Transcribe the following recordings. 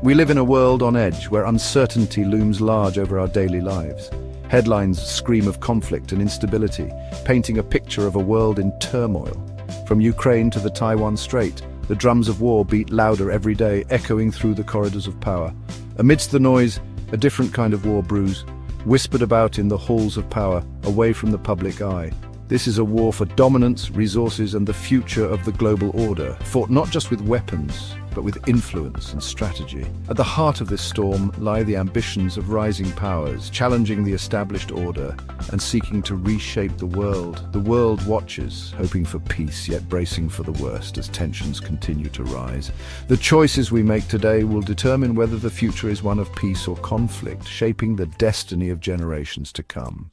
We live in a world on edge where uncertainty looms large over our daily lives. Headlines scream of conflict and instability, painting a picture of a world in turmoil. From Ukraine to the Taiwan Strait, the drums of war beat louder every day, echoing through the corridors of power. Amidst the noise, a different kind of war brews, whispered about in the halls of power, away from the public eye. This is a war for dominance, resources, and the future of the global order, fought not just with weapons, but with influence and strategy. At the heart of this storm lie the ambitions of rising powers, challenging the established order and seeking to reshape the world. The world watches, hoping for peace, yet bracing for the worst as tensions continue to rise. The choices we make today will determine whether the future is one of peace or conflict, shaping the destiny of generations to come.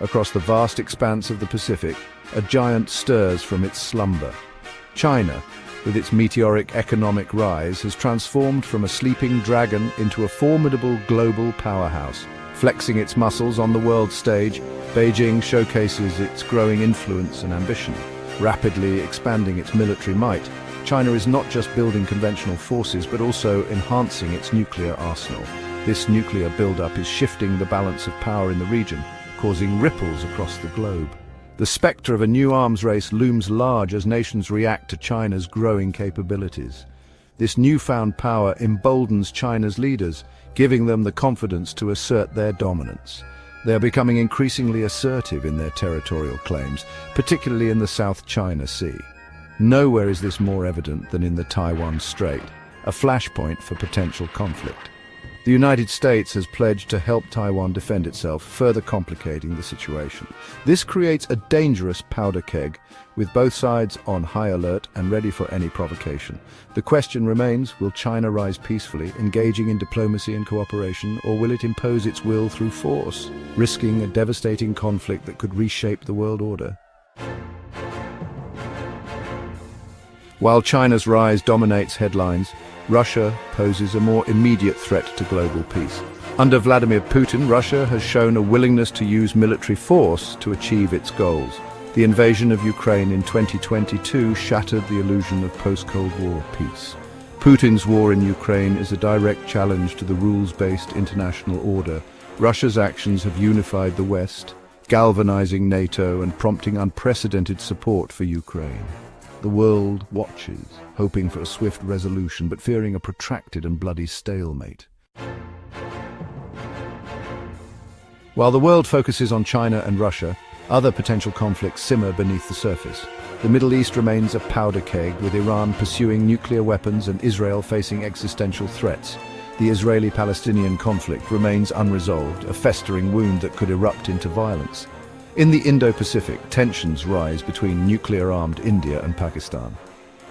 Across the vast expanse of the Pacific, a giant stirs from its slumber. China, with its meteoric economic rise, has transformed from a sleeping dragon into a formidable global powerhouse. Flexing its muscles on the world stage, Beijing showcases its growing influence and ambition. Rapidly expanding its military might, China is not just building conventional forces but also enhancing its nuclear arsenal. This nuclear buildup is shifting the balance of power in the region, causing ripples across the globe. The spectre of a new arms race looms large as nations react to China's growing capabilities. This newfound power emboldens China's leaders, giving them the confidence to assert their dominance. They are becoming increasingly assertive in their territorial claims, particularly in the South China Sea. Nowhere is this more evident than in the Taiwan Strait, a flashpoint for potential conflict. The United States has pledged to help Taiwan defend itself, further complicating the situation. This creates a dangerous powder keg, with both sides on high alert and ready for any provocation. The question remains, will China rise peacefully, engaging in diplomacy and cooperation, or will it impose its will through force, risking a devastating conflict that could reshape the world order? While China's rise dominates headlines, Russia poses a more immediate threat to global peace. Under Vladimir Putin, Russia has shown a willingness to use military force to achieve its goals. The invasion of Ukraine in 2022 shattered the illusion of post-Cold War peace. Putin's war in Ukraine is a direct challenge to the rules-based international order. Russia's actions have unified the West, galvanizing NATO and prompting unprecedented support for Ukraine. The world watches, hoping for a swift resolution, but fearing a protracted and bloody stalemate. While the world focuses on China and Russia, other potential conflicts simmer beneath the surface. The Middle East remains a powder keg, with Iran pursuing nuclear weapons and Israel facing existential threats. The Israeli-Palestinian conflict remains unresolved, a festering wound that could erupt into violence. In the Indo-Pacific, tensions rise between nuclear-armed India and Pakistan.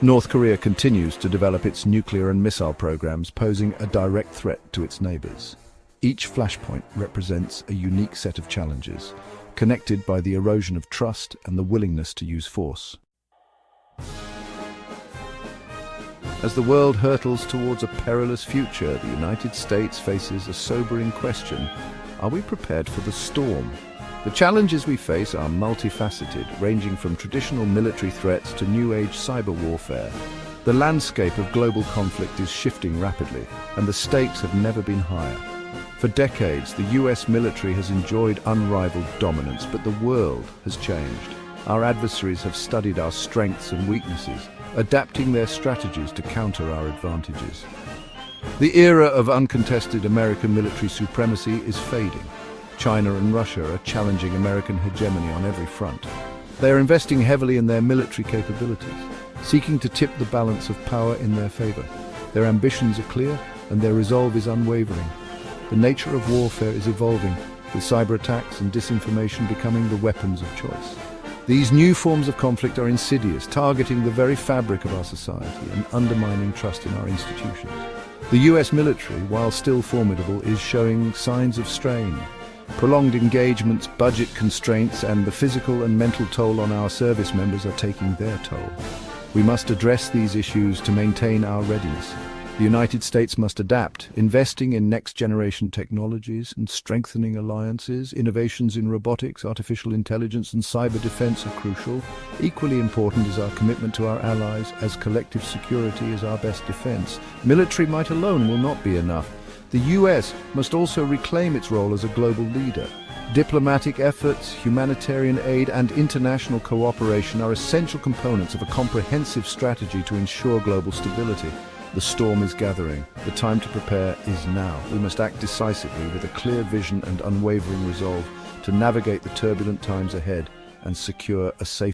North Korea continues to develop its nuclear and missile programs, posing a direct threat to its neighbors. Each flashpoint represents a unique set of challenges, connected by the erosion of trust and the willingness to use force. As the world hurtles towards a perilous future, the United States faces a sobering question: are we prepared for the storm? The challenges we face are multifaceted, ranging from traditional military threats to new-age cyber warfare. The landscape of global conflict is shifting rapidly, and the stakes have never been higher. For decades, the US military has enjoyed unrivaled dominance, but the world has changed. Our adversaries have studied our strengths and weaknesses, adapting their strategies to counter our advantages. The era of uncontested American military supremacy is fading. China and Russia are challenging American hegemony on every front. They are investing heavily in their military capabilities, seeking to tip the balance of power in their favor. Their ambitions are clear, and their resolve is unwavering. The nature of warfare is evolving, with cyber attacks and disinformation becoming the weapons of choice. These new forms of conflict are insidious, targeting the very fabric of our society and undermining trust in our institutions. The US military, while still formidable, is showing signs of strain. Prolonged engagements, budget constraints, and the physical and mental toll on our service members are taking their toll. We must address these issues to maintain our readiness. The United States must adapt, investing in next-generation technologies and strengthening alliances. Innovations in robotics, artificial intelligence, and cyber defense are crucial. Equally important is our commitment to our allies, as collective security is our best defense. Military might alone will not be enough. The US must also reclaim its role as a global leader. Diplomatic efforts, humanitarian aid, and international cooperation are essential components of a comprehensive strategy to ensure global stability. The storm is gathering. The time to prepare is now. We must act decisively with a clear vision and unwavering resolve to navigate the turbulent times ahead and secure a safe